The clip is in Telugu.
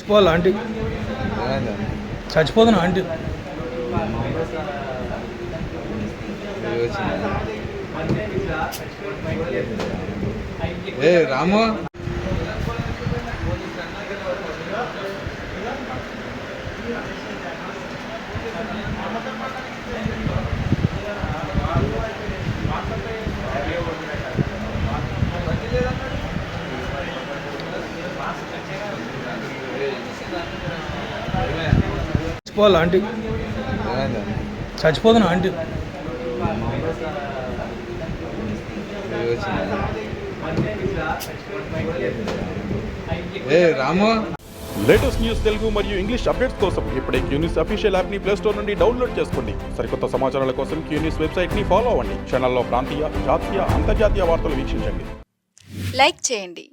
చచ్చిపోవాలి ఆంటీ, చచ్చిపోతున్నా ఆంటీ. ఏ రాము, చచ్చిపోవాలి ఆంటీ, చచ్చిపోతున్నా ఆంటీ. ఏ రాము. లేటెస్ట్ న్యూస్ తెలుగు మరియు ఇంగ్లీష్ అప్డేట్స్ కోసం ఇప్పుడే క్యూన్యూస్ అఫీషియల్ యాప్ ని ప్లే స్టోర్ నుండి డౌన్లోడ్ చేసుకోండి. సరికొత్త సమాచారాల కోసం క్యూన్యూస్ వెబ్సైట్ ని ఫాలో అవ్వండి. ఛానల్లో ప్రాంతీయ, జాతీయ, అంతర్జాతీయ వార్తలు వీక్షించండి. లైక్ చేయండి.